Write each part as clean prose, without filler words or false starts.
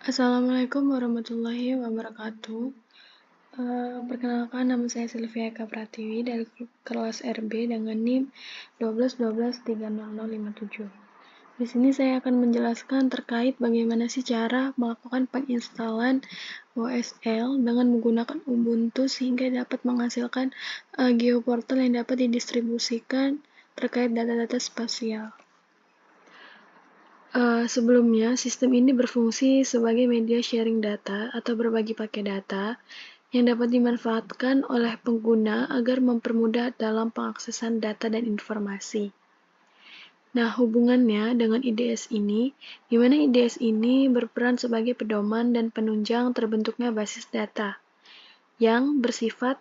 Assalamualaikum warahmatullahi wabarakatuh. Perkenalkan, nama saya Sylvia Eka Pratiwi dari kelas RB dengan NIM 12 12 30057. Di sini saya akan menjelaskan terkait bagaimana sih cara melakukan penginstalan WSL dengan menggunakan Ubuntu sehingga dapat menghasilkan geoportal yang dapat didistribusikan terkait data-data spasial. Sebelumnya, sistem ini berfungsi sebagai media sharing data atau berbagi pakai data yang dapat dimanfaatkan oleh pengguna agar mempermudah dalam pengaksesan data dan informasi. Nah, hubungannya dengan IDS ini, di mana IDS ini berperan sebagai pedoman dan penunjang terbentuknya basis data yang bersifat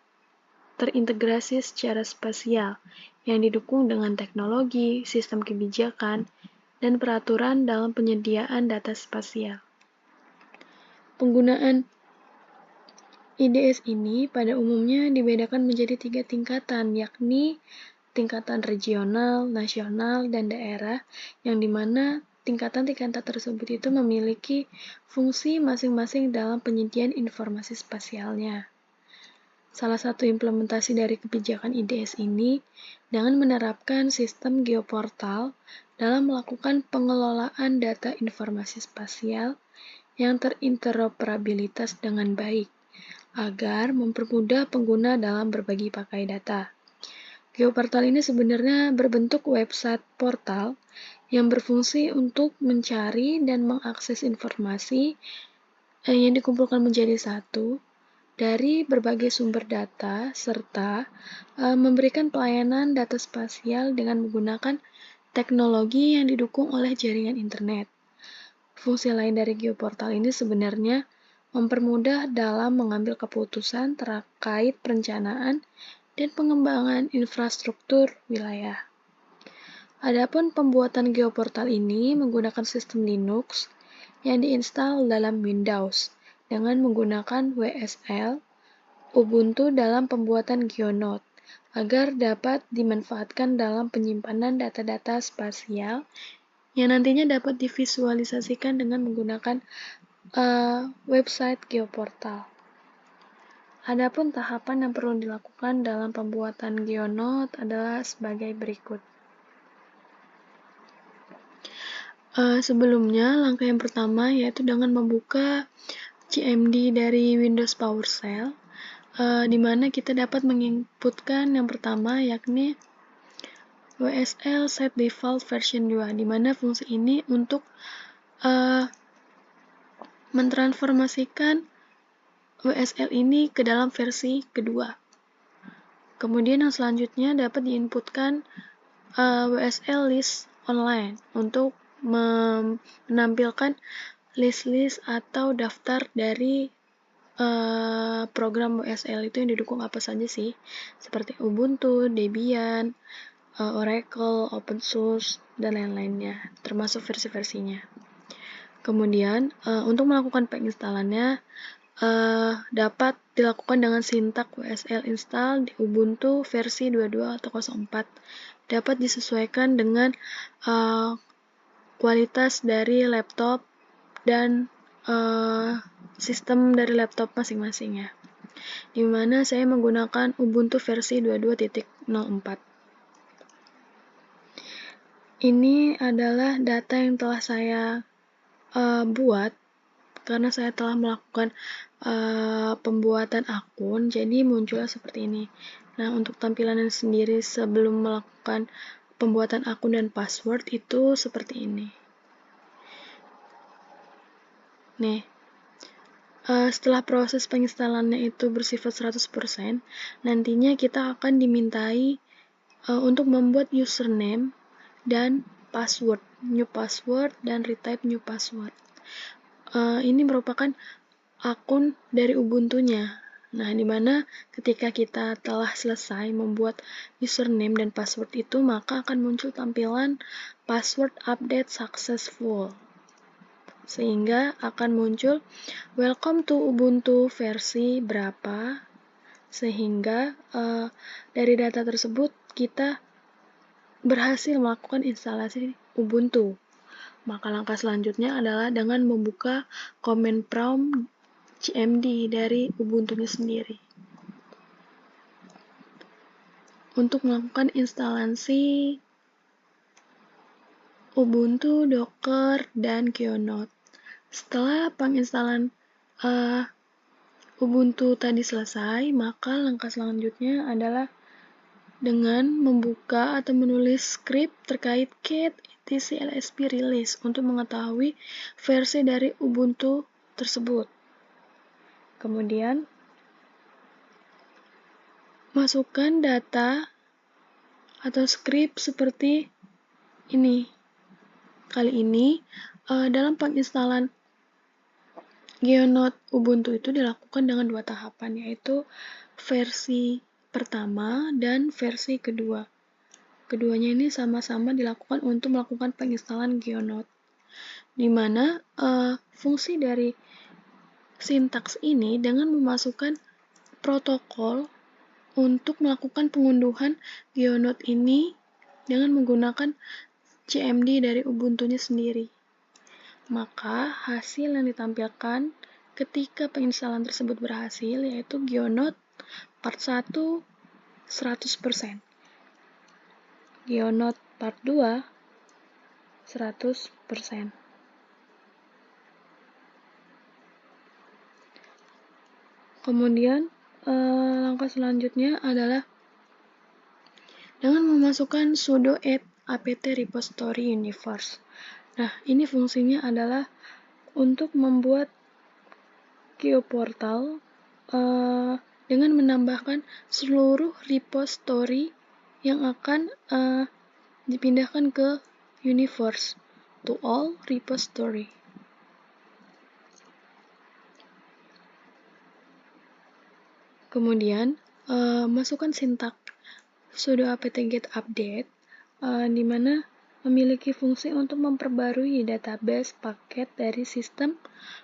terintegrasi secara spasial yang didukung dengan teknologi, sistem kebijakan, dan peraturan dalam penyediaan data spasial. Penggunaan IDS ini pada umumnya dibedakan menjadi 3 tingkatan, yakni tingkatan regional, nasional, dan daerah, yang dimana tingkatan-tingkatan tersebut itu memiliki fungsi masing-masing dalam penyediaan informasi spasialnya. Salah satu implementasi dari kebijakan IDS ini dengan menerapkan sistem geoportal dalam melakukan pengelolaan data informasi spasial yang terinteroperabilitas dengan baik, agar mempermudah pengguna dalam berbagi pakai data. Geoportal ini sebenarnya berbentuk website portal yang berfungsi untuk mencari dan mengakses informasi yang dikumpulkan menjadi satu dari berbagai sumber data serta memberikan pelayanan data spasial dengan menggunakan teknologi yang didukung oleh jaringan internet. Fungsi lain dari geoportal ini sebenarnya mempermudah dalam mengambil keputusan terkait perencanaan dan pengembangan infrastruktur wilayah. Adapun pembuatan geoportal ini menggunakan sistem Linux yang diinstal dalam Windows dengan menggunakan WSL, Ubuntu dalam pembuatan GeoNote agar dapat dimanfaatkan dalam penyimpanan data-data spasial yang nantinya dapat divisualisasikan dengan menggunakan website geoportal. Adapun tahapan yang perlu dilakukan dalam pembuatan GeoNote adalah sebagai berikut. Sebelumnya, langkah yang pertama yaitu dengan membuka CMD dari Windows PowerShell, di mana kita dapat menginputkan yang pertama yakni WSL Set Default Version 2, di mana fungsi ini untuk mentransformasikan WSL ini ke dalam versi kedua. Kemudian yang selanjutnya dapat diinputkan WSL List Online untuk menampilkan list-list atau daftar dari program WSL itu yang didukung apa saja sih, seperti Ubuntu, Debian, Oracle, OpenSUSE, dan lain-lainnya, termasuk versi-versinya. Kemudian, untuk melakukan penginstalannya, dapat dilakukan dengan sintak WSL install di Ubuntu versi 22 atau 04. Dapat disesuaikan dengan kualitas dari laptop dan sistem dari laptop masing-masing ya. Di mana saya menggunakan Ubuntu versi 22.04. Ini adalah data yang telah saya buat karena saya telah melakukan pembuatan akun, jadi munculnya seperti ini. Nah, untuk tampilannya sendiri sebelum melakukan pembuatan akun dan password itu seperti ini. Nih, setelah proses penginstalannya itu bersifat 100%, nantinya kita akan dimintai untuk membuat username dan password, new password dan retype new password. Ini merupakan akun dari Ubuntu-nya. Nah, di mana ketika kita telah selesai membuat username dan password itu, maka akan muncul tampilan password update successful. Sehingga akan muncul welcome to Ubuntu versi berapa, sehingga dari data tersebut kita berhasil melakukan instalasi Ubuntu. Maka langkah selanjutnya adalah dengan membuka command prompt cmd dari Ubuntu-nya sendiri. Untuk melakukan instalasi Ubuntu, Docker, dan GeoNote. Setelah penginstalan Ubuntu tadi selesai, maka langkah selanjutnya adalah dengan membuka atau menulis script terkait cat etc lsp release untuk mengetahui versi dari Ubuntu tersebut. Kemudian, masukkan data atau script seperti ini. Kali ini, dalam penginstalan GeoNote Ubuntu itu dilakukan dengan 2 tahapan, yaitu versi pertama dan versi kedua. Keduanya ini sama-sama dilakukan untuk melakukan penginstalan GeoNote, di mana fungsi dari sintaks ini dengan memasukkan protokol untuk melakukan pengunduhan GeoNote ini dengan menggunakan cmd dari Ubuntu-nya sendiri. Maka hasil yang ditampilkan ketika penginstalan tersebut berhasil yaitu GeoNote part 1 100%, GeoNote part 2 100%. Kemudian langkah selanjutnya adalah dengan memasukkan sudo apt repository universe. Nah, ini fungsinya adalah untuk membuat geoportal dengan menambahkan seluruh repository yang akan dipindahkan ke universe to all repository. Kemudian masukkan sintak sudo apt-get update di mana memiliki fungsi untuk memperbarui database paket dari sistem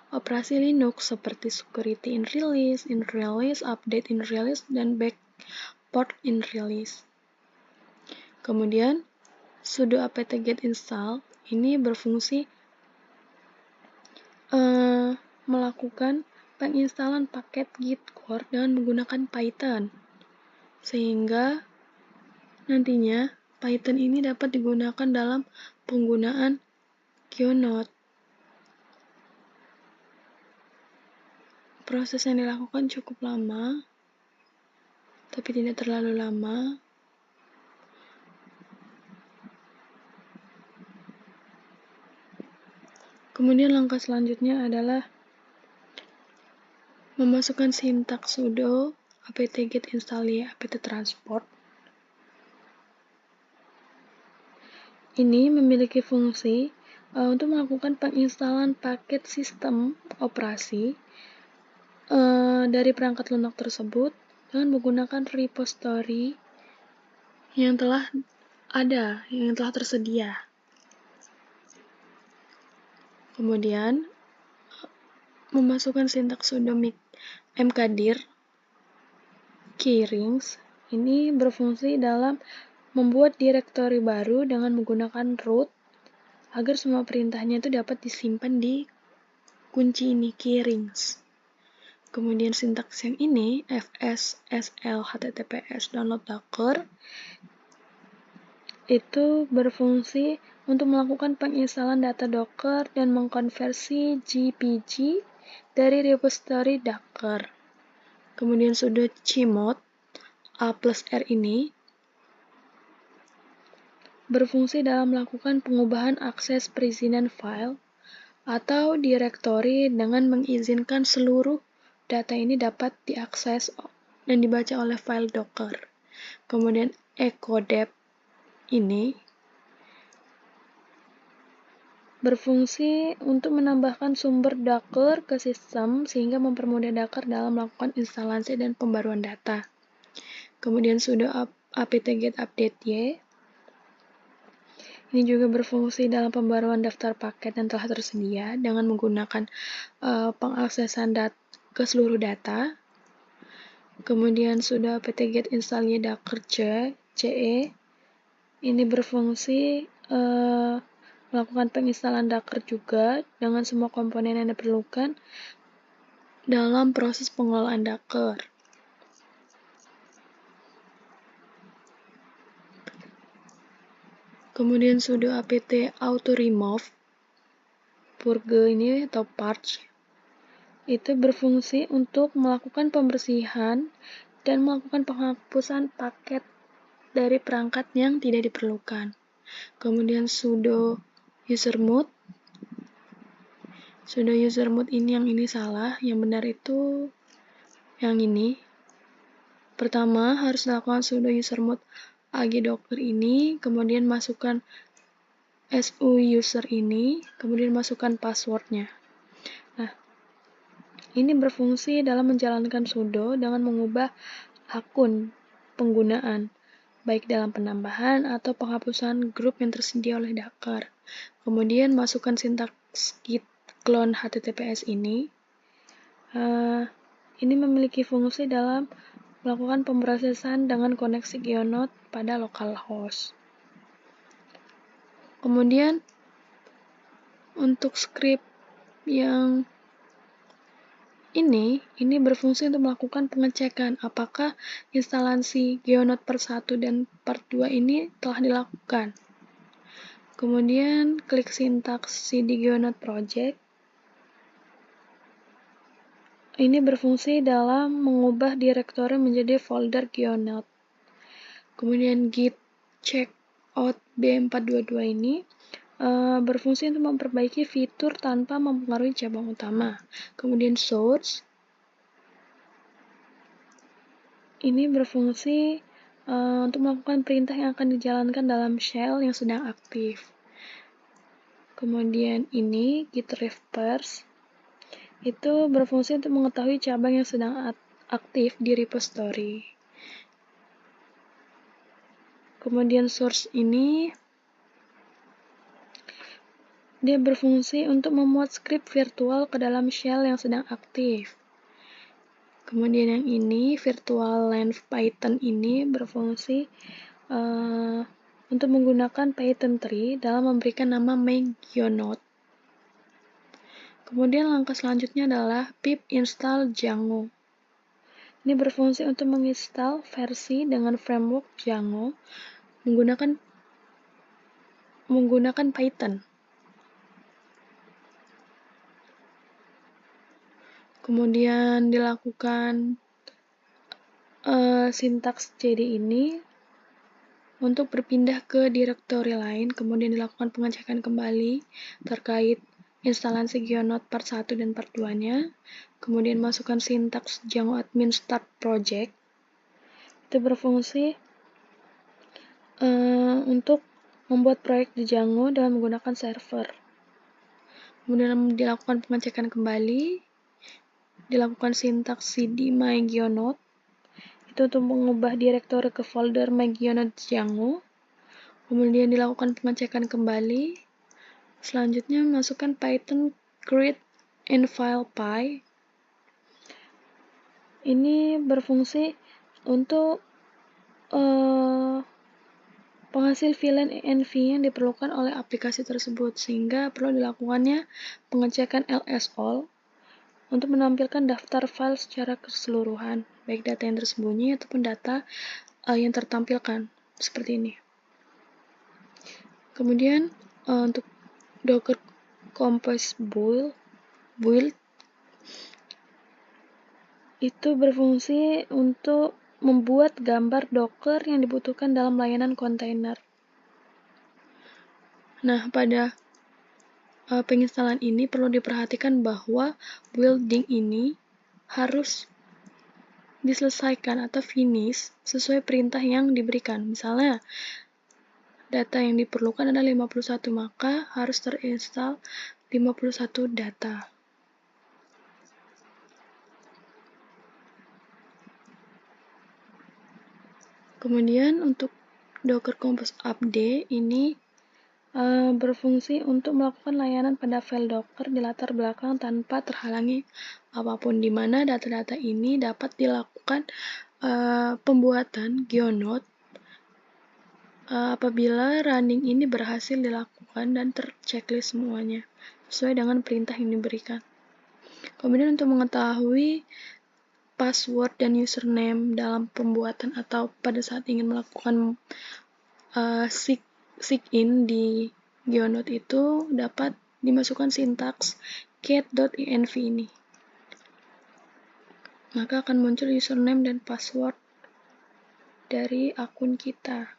operasi Linux seperti security in release, update in release, dan backport in release. Kemudian sudo apt-get install ini berfungsi melakukan penginstalan paket git core dengan menggunakan Python, sehingga nantinya Python ini dapat digunakan dalam penggunaan GeoNote. Proses yang dilakukan cukup lama, tapi tidak terlalu lama. Kemudian langkah selanjutnya adalah memasukkan sintaks sudo apt-get install apt-transport. Ini memiliki fungsi untuk melakukan penginstalan paket sistem operasi dari perangkat lunak tersebut dengan menggunakan repository yang telah ada, yang telah tersedia. Kemudian memasukkan sintaks sudo mkdir keyrings ini berfungsi dalam membuat direktori baru dengan menggunakan root agar semua perintahnya itu dapat disimpan di kunci ini, keyrings. Kemudian sintaks yang ini, fs sl https download docker, itu berfungsi untuk melakukan penginstalan data Docker dan mengkonversi GPG dari repository Docker. Kemudian sudo chmod a+r ini berfungsi dalam melakukan pengubahan akses perizinan file atau direktori dengan mengizinkan seluruh data ini dapat diakses dan dibaca oleh file Docker. Kemudian ecodep ini berfungsi untuk menambahkan sumber Docker ke sistem sehingga mempermudah Docker dalam melakukan instalasi dan pembaruan data. Kemudian sudo apt-get update y. Ini juga berfungsi dalam pembaruan daftar paket yang telah tersedia dengan menggunakan pengaksesan ke seluruh data. Kemudian sudo apt-get install y docker ce. Ini berfungsi melakukan penginstalan Docker juga dengan semua komponen yang diperlukan dalam proses pengelolaan Docker. Kemudian sudo apt auto remove purge ini atau purge itu berfungsi untuk melakukan pembersihan dan melakukan penghapusan paket dari perangkat yang tidak diperlukan. Kemudian sudo usermod. Sudo usermod ini yang ini salah, yang benar itu yang ini. Pertama harus lakukan sudo usermod ag docker ini, kemudian masukkan su user ini, kemudian masukkan passwordnya. Nah, ini berfungsi dalam menjalankan sudo dengan mengubah akun penggunaan, baik dalam penambahan atau penghapusan grup yang tersedia oleh Docker. Kemudian masukkan sintaks git clone https ini. Ini memiliki fungsi dalam melakukan pemrosesan dengan koneksi Gionode pada localhost. Kemudian untuk script yang ini berfungsi untuk melakukan pengecekan apakah instalasi Gionode part 1 dan part 2 ini telah dilakukan. Kemudian klik sintaks cd Gionode project. Ini berfungsi dalam mengubah direktori menjadi folder Gionode. Kemudian git checkout b422 ini berfungsi untuk memperbaiki fitur tanpa mempengaruhi cabang utama. Kemudian source ini berfungsi untuk melakukan perintah yang akan dijalankan dalam shell yang sedang aktif. Kemudian ini git refers itu berfungsi untuk mengetahui cabang yang sedang aktif di repository. Kemudian source ini dia berfungsi untuk memuat skrip virtual ke dalam shell yang sedang aktif. Kemudian yang ini, virtual length Python ini berfungsi untuk menggunakan Python tree dalam memberikan nama myGionode. Kemudian langkah selanjutnya adalah pip install Django. Ini berfungsi untuk menginstal versi dengan framework Django menggunakan Python. Kemudian dilakukan sintaks cd ini untuk berpindah ke direktori lain, kemudian dilakukan pengecekan kembali terkait instalasi Gionode part 1 dan part 2-nya, kemudian masukkan sintaks Django admin start project. Itu berfungsi untuk membuat proyek di Django dengan menggunakan server. Kemudian dilakukan pengecekan kembali, dilakukan sintaks cd myGionode itu untuk mengubah direktori ke folder myGionode Django. Kemudian dilakukan pengecekan kembali. Selanjutnya masukkan Python create infile py. Ini berfungsi untuk penghasil file env yang diperlukan oleh aplikasi tersebut, sehingga perlu dilakukannya pengecekan ls-all untuk menampilkan daftar file secara keseluruhan, baik data yang tersembunyi ataupun data yang tertampilkan, seperti ini. Kemudian untuk Docker Compose build itu berfungsi untuk membuat gambar Docker yang dibutuhkan dalam layanan kontainer. Nah, pada penginstalan ini perlu diperhatikan bahwa building ini harus diselesaikan atau finish sesuai perintah yang diberikan. Misalnya, data yang diperlukan ada 51, maka harus terinstall 51 data. Kemudian untuk Docker Compose update ini berfungsi untuk melakukan layanan pada file Docker di latar belakang tanpa terhalangi apapun, di mana data-data ini dapat dilakukan pembuatan Gionode apabila running ini berhasil dilakukan. dilakukan dan terchecklist semuanya sesuai dengan perintah yang diberikan. Kemudian untuk mengetahui password dan username dalam pembuatan atau pada saat ingin melakukan sign di GeoNote itu dapat dimasukkan sintaks cat.env ini. Maka akan muncul username dan password dari akun kita.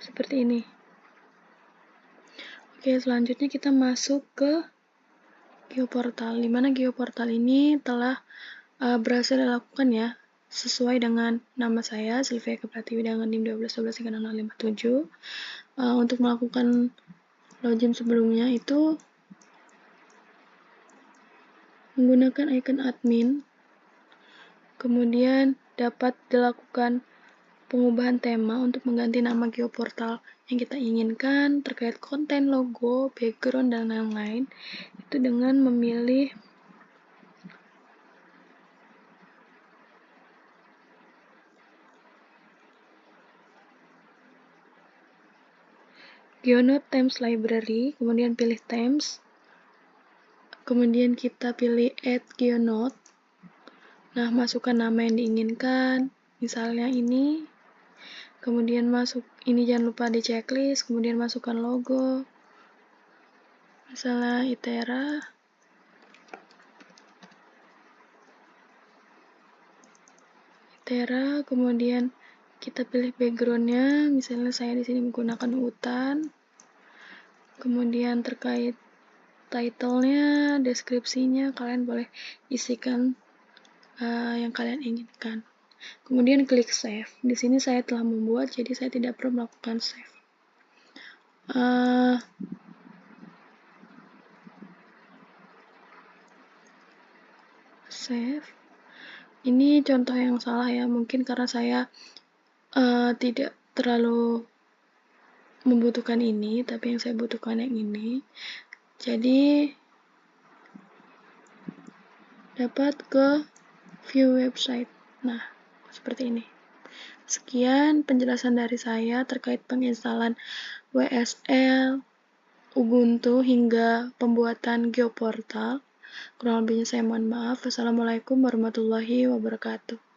Seperti ini. Oke, selanjutnya kita masuk ke Geoportal, di mana Geoportal ini telah berhasil dilakukan ya, sesuai dengan nama saya, Sylvia Kepratiwi dengan NIM 12123657. Untuk melakukan login sebelumnya itu menggunakan icon admin, kemudian dapat dilakukan pengubahan tema untuk mengganti nama Geoportal yang kita inginkan terkait konten, logo, background, dan lain-lain itu dengan memilih GeoNote Themes Library, kemudian pilih Themes, kemudian kita pilih Add GeoNote. Nah, masukkan nama yang diinginkan, misalnya ini, kemudian ini jangan lupa di checklist, kemudian masukkan logo, misalnya Itera, kemudian kita pilih backgroundnya, misalnya saya di sini menggunakan hutan, kemudian terkait title-nya, deskripsinya, kalian boleh isikan yang kalian inginkan. Kemudian klik save. Di sini saya telah membuat, jadi saya tidak perlu melakukan save. Save. Ini contoh yang salah ya, mungkin karena saya tidak terlalu membutuhkan ini, tapi yang saya butuhkan yang ini. Jadi dapat ke view website. Nah, seperti ini. Sekian penjelasan dari saya terkait penginstalan WSL, Ubuntu, hingga pembuatan Geoportal. Kurang lebihnya saya mohon maaf. Wassalamualaikum warahmatullahi wabarakatuh.